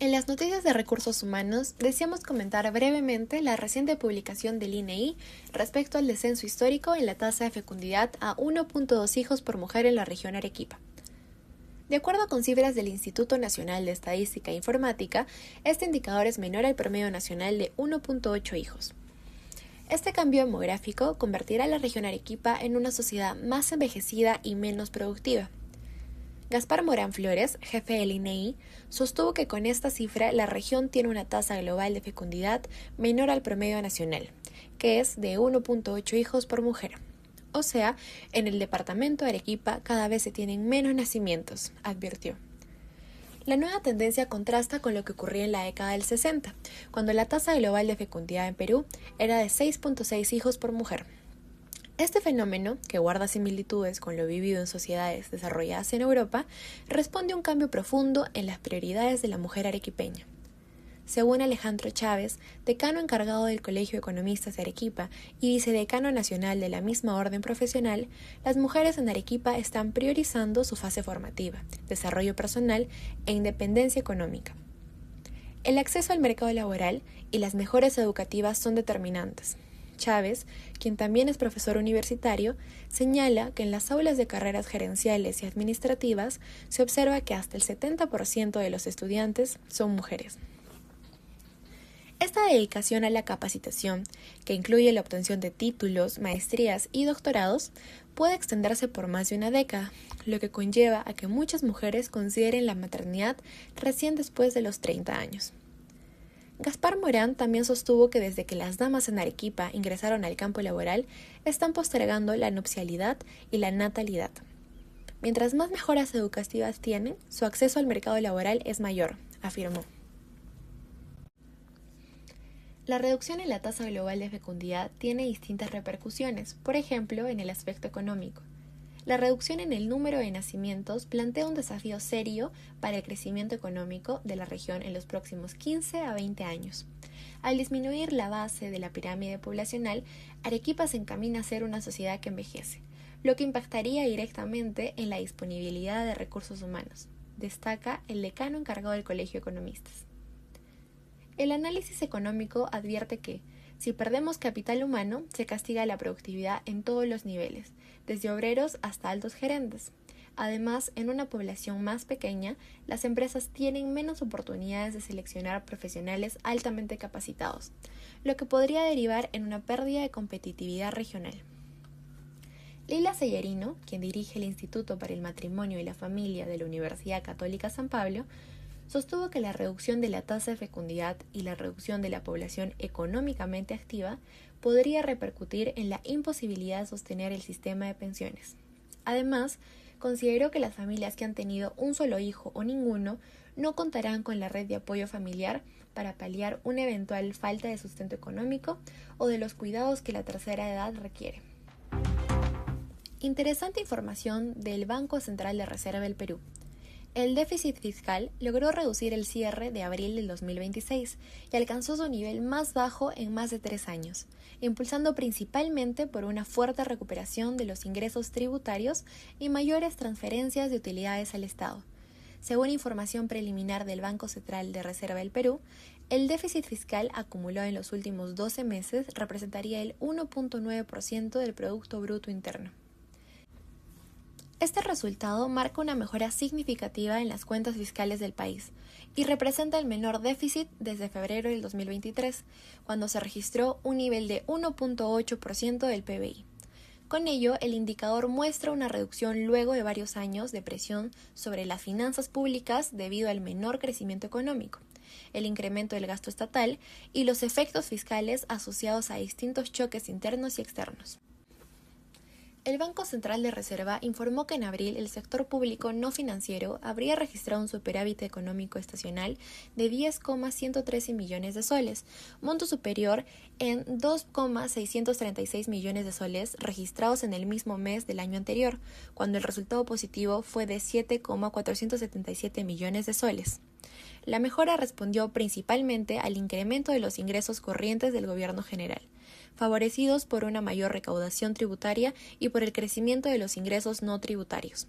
En las noticias de recursos humanos, deseamos comentar brevemente la reciente publicación del INEI respecto al descenso histórico en la tasa de fecundidad a 1.2 hijos por mujer en la región Arequipa. De acuerdo con cifras del Instituto Nacional de Estadística e Informática, este indicador es menor al promedio nacional de 1.8 hijos. Este cambio demográfico convertirá a la región Arequipa en una sociedad más envejecida y menos productiva. Gaspar Morán Flores, jefe del INEI, sostuvo que con esta cifra la región tiene una tasa global de fecundidad menor al promedio nacional, que es de 1.8 hijos por mujer. O sea, en el departamento de Arequipa cada vez se tienen menos nacimientos, advirtió. La nueva tendencia contrasta con lo que ocurría en la década del 60, cuando la tasa global de fecundidad en Perú era de 6.6 hijos por mujer. Este fenómeno, que guarda similitudes con lo vivido en sociedades desarrolladas en Europa, responde a un cambio profundo en las prioridades de la mujer arequipeña. Según Alejandro Chávez, decano encargado del Colegio de Economistas de Arequipa y vicedecano nacional de la misma orden profesional, las mujeres en Arequipa están priorizando su fase formativa, desarrollo personal e independencia económica. El acceso al mercado laboral y las mejoras educativas son determinantes. Chávez, quien también es profesor universitario, señala que en las aulas de carreras gerenciales y administrativas se observa que hasta el 70% de los estudiantes son mujeres. Esta dedicación a la capacitación, que incluye la obtención de títulos, maestrías y doctorados, puede extenderse por más de una década, lo que conlleva a que muchas mujeres consideren la maternidad recién después de los 30 años. Gaspar Morán también sostuvo que desde que las damas en Arequipa ingresaron al campo laboral, están postergando la nupcialidad y la natalidad. Mientras más mejoras educativas tienen, su acceso al mercado laboral es mayor, afirmó. La reducción en la tasa global de fecundidad tiene distintas repercusiones, por ejemplo, en el aspecto económico. La reducción en el número de nacimientos plantea un desafío serio para el crecimiento económico de la región en los próximos 15 a 20 años. Al disminuir la base de la pirámide poblacional, Arequipa se encamina a ser una sociedad que envejece, lo que impactaría directamente en la disponibilidad de recursos humanos, destaca el decano encargado del Colegio de Economistas. El análisis económico advierte que, si perdemos capital humano, se castiga la productividad en todos los niveles, desde obreros hasta altos gerentes. Además, en una población más pequeña, las empresas tienen menos oportunidades de seleccionar profesionales altamente capacitados, lo que podría derivar en una pérdida de competitividad regional. Leila Sellerino, quien dirige el Instituto para el Matrimonio y la Familia de la Universidad Católica San Pablo, sostuvo que la reducción de la tasa de fecundidad y la reducción de la población económicamente activa podría repercutir en la imposibilidad de sostener el sistema de pensiones. Además, consideró que las familias que han tenido un solo hijo o ninguno no contarán con la red de apoyo familiar para paliar una eventual falta de sustento económico o de los cuidados que la tercera edad requiere. Interesante información del Banco Central de Reserva del Perú. El déficit fiscal logró reducir el cierre de abril del 2026 y alcanzó su nivel más bajo en más de 3 años, impulsando principalmente por una fuerte recuperación de los ingresos tributarios y mayores transferencias de utilidades al Estado. Según información preliminar del Banco Central de Reserva del Perú, el déficit fiscal acumulado en los últimos 12 meses representaría el 1.9% del Producto Bruto Interno. Este resultado marca una mejora significativa en las cuentas fiscales del país y representa el menor déficit desde febrero del 2023, cuando se registró un nivel de 1.8% del PBI. Con ello, el indicador muestra una reducción luego de varios años de presión sobre las finanzas públicas debido al menor crecimiento económico, el incremento del gasto estatal y los efectos fiscales asociados a distintos choques internos y externos. El Banco Central de Reserva informó que en abril el sector público no financiero habría registrado un superávit económico estacional de 10,113 millones de soles, monto superior en 2,636 millones de soles registrados en el mismo mes del año anterior, cuando el resultado positivo fue de 7,477 millones de soles. La mejora respondió principalmente al incremento de los ingresos corrientes del gobierno general, favorecidos por una mayor recaudación tributaria y por el crecimiento de los ingresos no tributarios.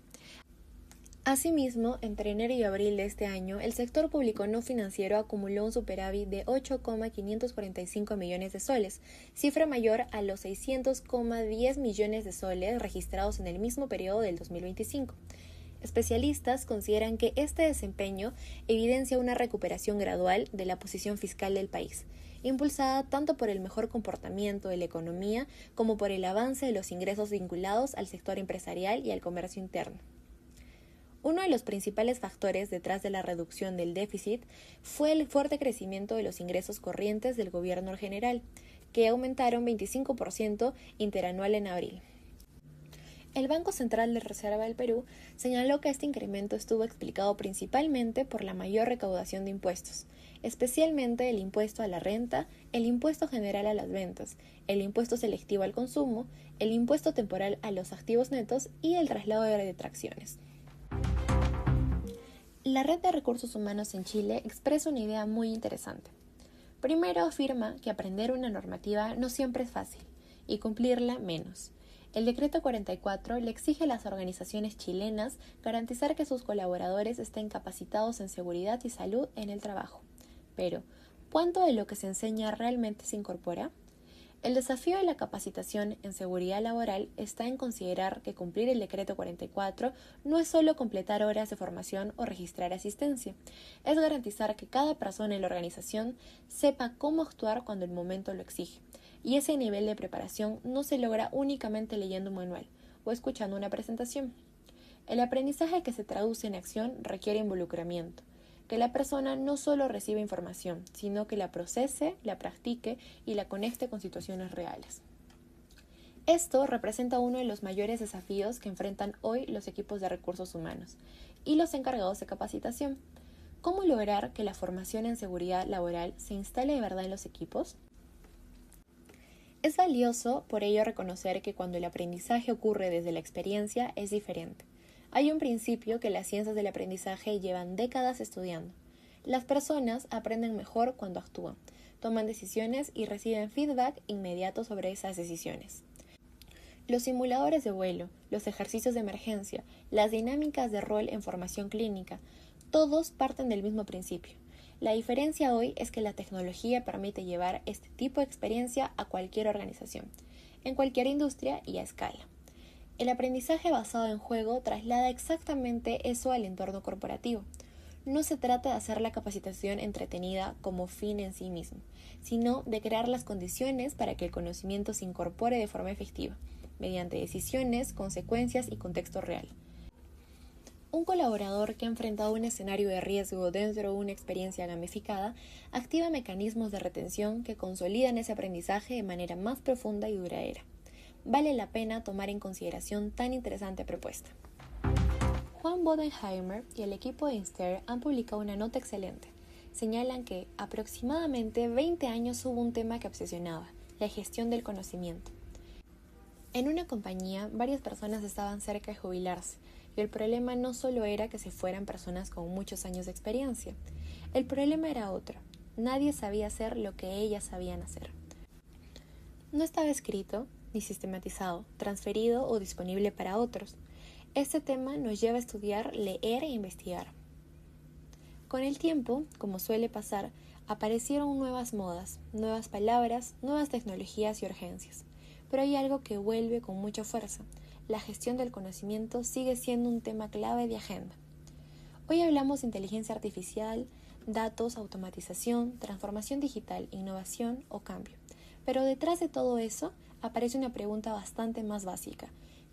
Asimismo, entre enero y abril de este año, el sector público no financiero acumuló un superávit de 8,545 millones de soles, cifra mayor a los 600,10 millones de soles registrados en el mismo periodo del 2025. Especialistas consideran que este desempeño evidencia una recuperación gradual de la posición fiscal del país, impulsada tanto por el mejor comportamiento de la economía como por el avance de los ingresos vinculados al sector empresarial y al comercio interno. Uno de los principales factores detrás de la reducción del déficit fue el fuerte crecimiento de los ingresos corrientes del gobierno general, que aumentaron 25% interanual en abril. El Banco Central de Reserva del Perú señaló que este incremento estuvo explicado principalmente por la mayor recaudación de impuestos, especialmente el impuesto a la renta, el impuesto general a las ventas, el impuesto selectivo al consumo, el impuesto temporal a los activos netos y el traslado de detracciones. La Red de Recursos Humanos en Chile expresa una idea muy interesante. Primero afirma que aprender una normativa no siempre es fácil y cumplirla menos. El decreto 44 le exige a las organizaciones chilenas garantizar que sus colaboradores estén capacitados en seguridad y salud en el trabajo. Pero, ¿cuánto de lo que se enseña realmente se incorpora? El desafío de la capacitación en seguridad laboral está en considerar que cumplir el decreto 44 no es solo completar horas de formación o registrar asistencia, es garantizar que cada persona en la organización sepa cómo actuar cuando el momento lo exige, y ese nivel de preparación no se logra únicamente leyendo un manual o escuchando una presentación. El aprendizaje que se traduce en acción requiere involucramiento, que la persona no solo reciba información, sino que la procese, la practique y la conecte con situaciones reales. Esto representa uno de los mayores desafíos que enfrentan hoy los equipos de recursos humanos y los encargados de capacitación. ¿Cómo lograr que la formación en seguridad laboral se instale de verdad en los equipos? Es valioso, por ello, reconocer que cuando el aprendizaje ocurre desde la experiencia es diferente. Hay un principio que las ciencias del aprendizaje llevan décadas estudiando. Las personas aprenden mejor cuando actúan, toman decisiones y reciben feedback inmediato sobre esas decisiones. Los simuladores de vuelo, los ejercicios de emergencia, las dinámicas de rol en formación clínica, todos parten del mismo principio. La diferencia hoy es que la tecnología permite llevar este tipo de experiencia a cualquier organización, en cualquier industria y a escala. El aprendizaje basado en juego traslada exactamente eso al entorno corporativo. No se trata de hacer la capacitación entretenida como fin en sí mismo, sino de crear las condiciones para que el conocimiento se incorpore de forma efectiva, mediante decisiones, consecuencias y contexto real. Un colaborador que ha enfrentado un escenario de riesgo dentro de una experiencia gamificada activa mecanismos de retención que consolidan ese aprendizaje de manera más profunda y duradera. Vale la pena tomar en consideración tan interesante propuesta. Juan Bodenheimer y el equipo de Inster han publicado una nota excelente. Señalan que aproximadamente 20 años hubo un tema que obsesionaba, la gestión del conocimiento. En una compañía, varias personas estaban cerca de jubilarse, y el problema no solo era que se fueran personas con muchos años de experiencia. El problema era otro. Nadie sabía hacer lo que ellas sabían hacer. No estaba escrito, ni sistematizado, transferido o disponible para otros. Este tema nos lleva a estudiar, leer e investigar. Con el tiempo, como suele pasar, aparecieron nuevas modas, nuevas palabras, nuevas tecnologías y urgencias. Pero hay algo que vuelve con mucha fuerza. La gestión del conocimiento sigue siendo un tema clave de agenda. Hoy hablamos de inteligencia artificial, datos, automatización, transformación digital, innovación o cambio. Pero detrás de todo eso aparece una pregunta bastante más básica.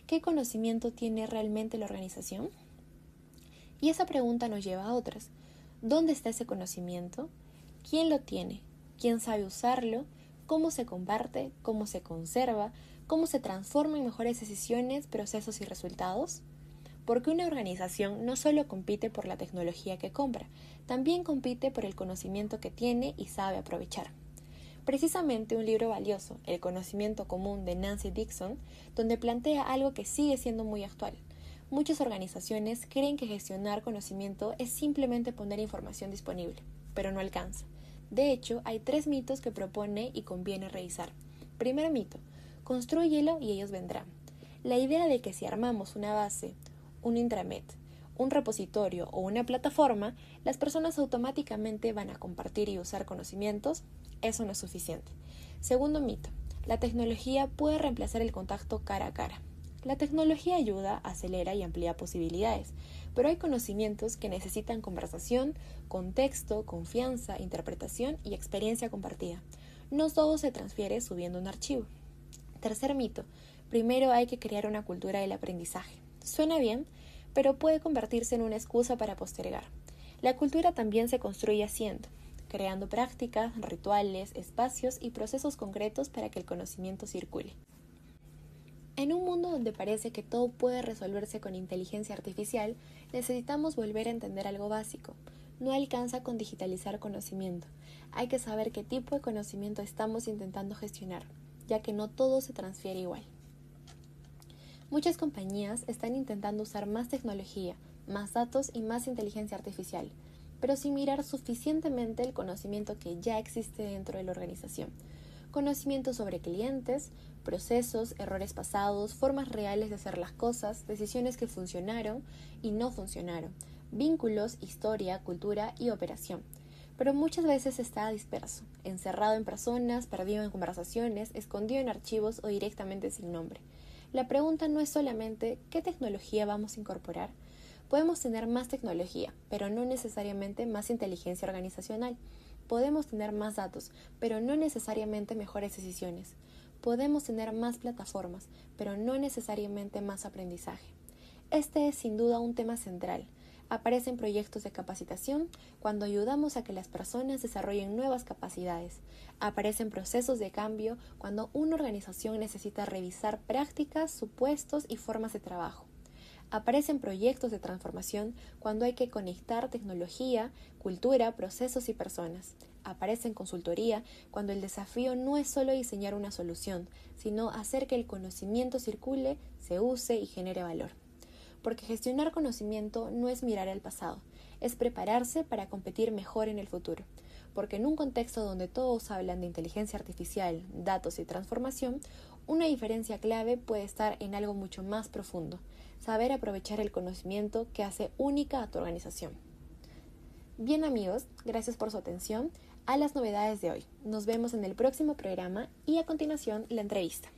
¿Qué conocimiento tiene realmente la organización? Y esa pregunta nos lleva a otras. ¿Dónde está ese conocimiento? ¿Quién lo tiene? ¿Quién sabe usarlo? ¿Cómo se comparte? ¿Cómo se conserva? ¿Cómo se transforma en mejores decisiones, procesos y resultados? Porque una organización no solo compite por la tecnología que compra, también compite por el conocimiento que tiene y sabe aprovechar. Precisamente un libro valioso, El conocimiento común de Nancy Dixon, donde plantea algo que sigue siendo muy actual. Muchas organizaciones creen que gestionar conocimiento es simplemente poner información disponible, pero no alcanza. De hecho, hay 3 mitos que propone y conviene revisar. Primer mito, constrúyelo y ellos vendrán. La idea de que si armamos una base, un intranet, un repositorio o una plataforma, las personas automáticamente van a compartir y usar conocimientos, eso no es suficiente. Segundo mito, la tecnología puede reemplazar el contacto cara a cara. La tecnología ayuda, acelera y amplía posibilidades, pero hay conocimientos que necesitan conversación, contexto, confianza, interpretación y experiencia compartida. No todo se transfiere subiendo un archivo. Tercer mito, primero hay que crear una cultura del aprendizaje. Suena bien, pero puede convertirse en una excusa para postergar. La cultura también se construye haciendo, creando prácticas, rituales, espacios y procesos concretos para que el conocimiento circule. En un mundo donde parece que todo puede resolverse con inteligencia artificial, necesitamos volver a entender algo básico. No alcanza con digitalizar conocimiento. Hay que saber qué tipo de conocimiento estamos intentando gestionar, ya que no todo se transfiere igual. Muchas compañías están intentando usar más tecnología, más datos y más inteligencia artificial, pero sin mirar suficientemente el conocimiento que ya existe dentro de la organización. Conocimiento sobre clientes, procesos, errores pasados, formas reales de hacer las cosas, decisiones que funcionaron y no funcionaron, vínculos, historia, cultura y operación. Pero muchas veces está disperso, encerrado en personas, perdido en conversaciones, escondido en archivos o directamente sin nombre. La pregunta no es solamente ¿qué tecnología vamos a incorporar? Podemos tener más tecnología, pero no necesariamente más inteligencia organizacional. Podemos tener más datos, pero no necesariamente mejores decisiones. Podemos tener más plataformas, pero no necesariamente más aprendizaje. Este es sin duda un tema central. Aparecen proyectos de capacitación cuando ayudamos a que las personas desarrollen nuevas capacidades. Aparecen procesos de cambio cuando una organización necesita revisar prácticas, supuestos y formas de trabajo. Aparecen proyectos de transformación cuando hay que conectar tecnología, cultura, procesos y personas. Aparece en consultoría cuando el desafío no es solo diseñar una solución, sino hacer que el conocimiento circule, se use y genere valor. Porque gestionar conocimiento no es mirar al pasado, es prepararse para competir mejor en el futuro. Porque en un contexto donde todos hablan de inteligencia artificial, datos y transformación, una diferencia clave puede estar en algo mucho más profundo, saber aprovechar el conocimiento que hace única a tu organización. Bien amigos, gracias por su atención a las novedades de hoy. Nos vemos en el próximo programa y a continuación la entrevista.